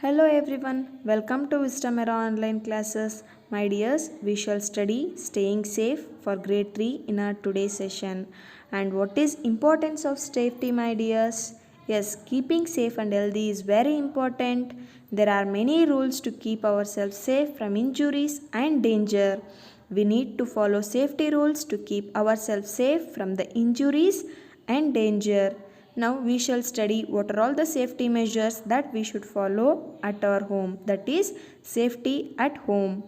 Hello everyone, welcome to Wisdom Era online classes. My dears, we shall study staying safe for grade 3 in our today's session. And what is importance of safety, my dears? Yes, keeping safe and healthy is very important. There are many rules to keep ourselves safe from injuries and danger. We need to follow safety rules to keep ourselves safe from the injuries and danger. Now we shall study what are all the safety measures that we should follow at our home. That is safety at home.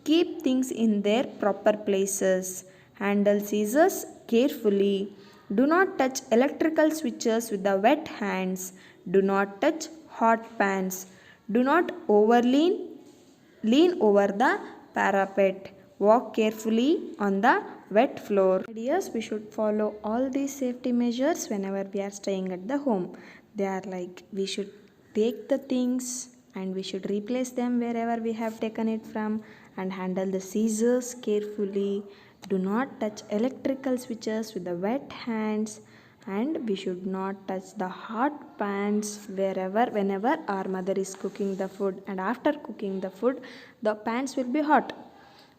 Keep things in their proper places. Handle scissors carefully. Do not touch electrical switches with the wet hands. Do not touch hot pans. Do not lean over the parapet. Walk carefully on the wet floor. Ideas, we should follow all these safety measures whenever we are staying at the home. They are like we should take the things and we should replace them wherever we have taken it from and handle the scissors carefully. Do not touch electrical switches with the wet hands and we should not touch the hot pans whenever our mother is cooking the food, and after cooking the food the pans will be hot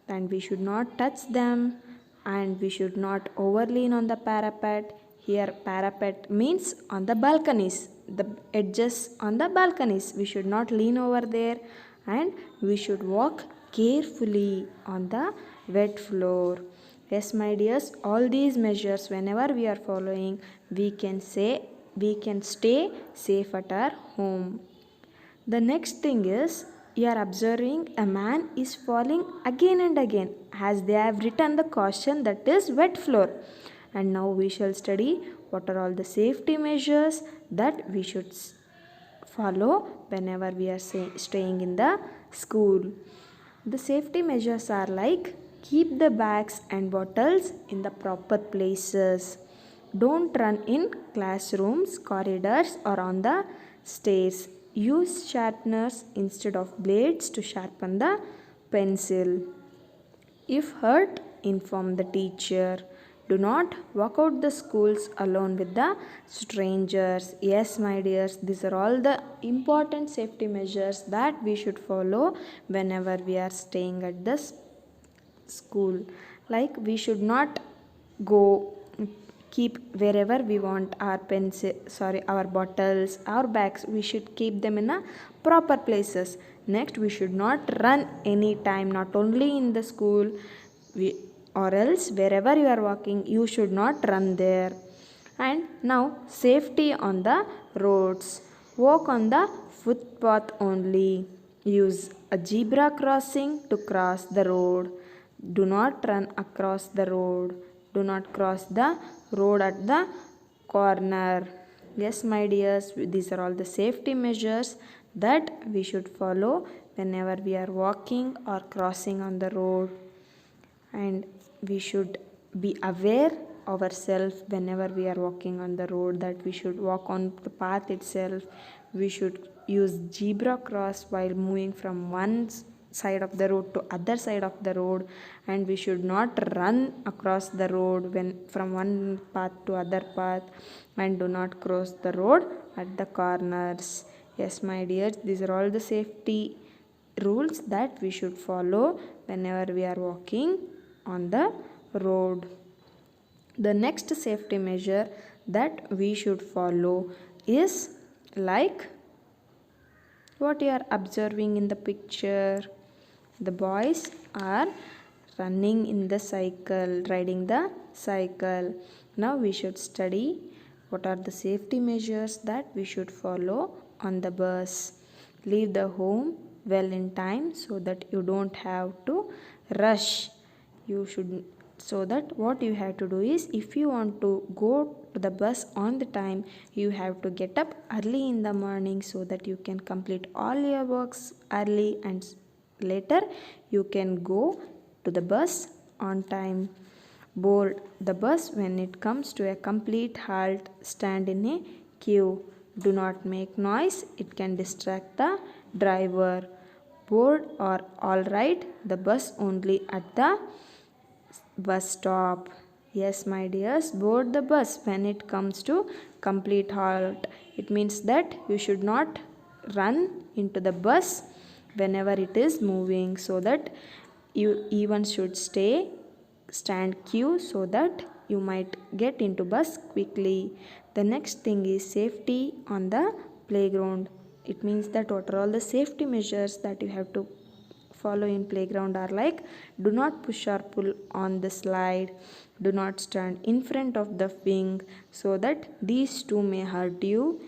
and we should not touch them, and we should not overlean on the parapet. Here parapet means on the balconies, the edges on the balconies. We should not lean over there and we should walk carefully on the wet floor. Yes, my dears, all these measures whenever we are following, we can stay safe at our home. The next thing is you are observing a man is falling again and again as they have written the caution, that is wet floor. And now we shall study what are all the safety measures that we should follow whenever we are staying in the school. The safety measures are like keep the bags and bottles in the proper places. Don't run in classrooms, corridors, or on the stairs. Use sharpeners instead of blades to sharpen the pencil. If hurt, inform the teacher. Do not walk out the schools alone with the strangers. Yes, my dears, these are all the important safety measures that we should follow whenever we are staying at the school. Like we should not go keep wherever we want our bottles, our bags. We should keep them in a proper places. Next, we should not run any time, not only in the school, or else wherever you are walking you should not run there. And now safety on the roads. Walk on the footpath only. Use a zebra crossing to cross the road. Do not run across the road. Do not cross the road at the corner. Yes, my dears, these are all the safety measures that we should follow whenever we are walking or crossing on the road. And we should be aware ourselves whenever we are walking on the road, that we should walk on the path itself. We should use zebra cross while moving from one side of the road to other side of the road, and we should not run across the road when from one path to other path, and do not cross the road at the corners. Yes, my dears, these are all the safety rules that we should follow whenever we are walking on the road. The next safety measure that we should follow is like what you are observing in the picture. The boys are running in the cycle, riding the cycle. Now we should study what are the safety measures that we should follow on the bus. Leave the home well in time so that you don't have to rush. You should, so that what you have to do is, if you want to go to the bus on the time, you have to get up early in the morning so that you can complete all your works early, and later you can go to the bus on time. Board the bus when it comes to a complete halt. Stand in a queue. Do not make noise, it can distract the driver. Board or alright the bus only at the bus stop. Yes, my dears, board the bus when it comes to complete halt. It means that you should not run into the bus whenever it is moving, so that you even should stand queue so that you might get into bus quickly. The next thing is safety on the playground. It means that what are all the safety measures that you have to follow in playground are like: do not push or pull on the slide, do not stand in front of the swing, so that these two may hurt you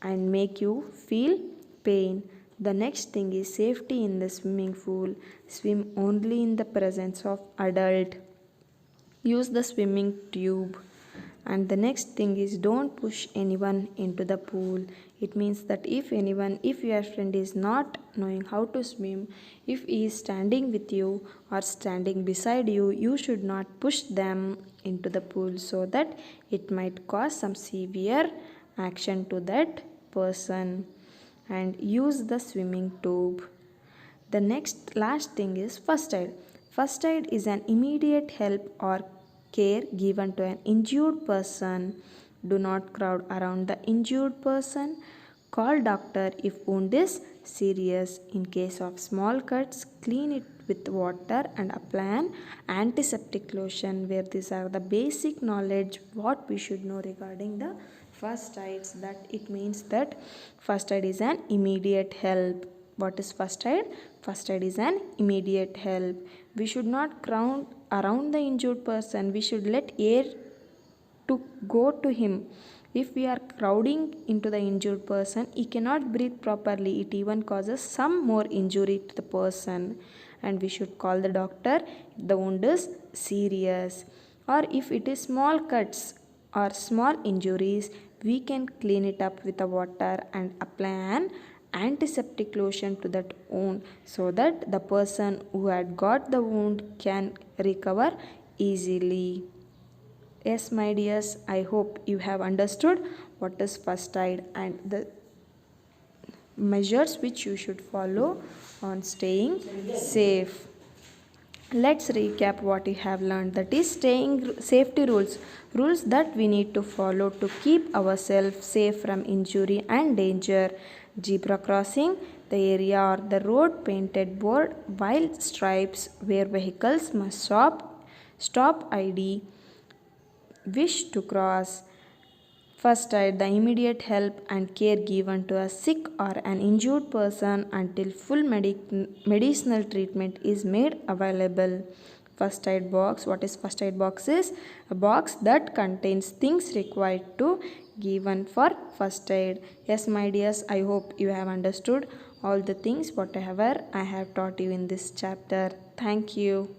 and make you feel pain. The next thing is safety in the swimming pool. Swim only in the presence of adult. Use the swimming tube. And the next thing is don't push anyone into the pool. It means that if your friend is not knowing how to swim, if he is standing with you or standing beside you, you should not push them into the pool, so that it might cause some severe action to that person. And use the swimming tube. The next last thing is first aid. First aid is an immediate help or care given to an injured person. Do not crowd around the injured person. Call doctor if wound is serious. In case of small cuts, clean it with water and apply an antiseptic lotion. Where these are the basic knowledge what we should know regarding the first aids. That it means that first aid is an immediate help. What is first aid? First aid is an immediate help. We should not crowd around the injured person. We should let air to go to him. If we are crowding into the injured person, he cannot breathe properly. It even causes some more injury to the person. And we should call the doctor if the wound is serious. Or if it is small cuts or small injuries, we can clean it up with the water and apply an antiseptic lotion to that wound, so that the person who had got the wound can recover easily. Yes, my dears, I hope you have understood what is first aid and the measures which you should follow on staying safe. Let's recap what you have learned, that is staying safety rules that we need to follow to keep ourselves safe from injury and danger. Zebra crossing, the area or the road painted board while stripes where vehicles must stop ID wish to cross. First aid, the immediate help and care given to a sick or an injured person until full medicinal treatment is made available. First aid box. What is first aid box? Is a box that contains things required to given for first aid. Yes, my dears, I hope you have understood all the things whatever I have taught you in this chapter. Thank you.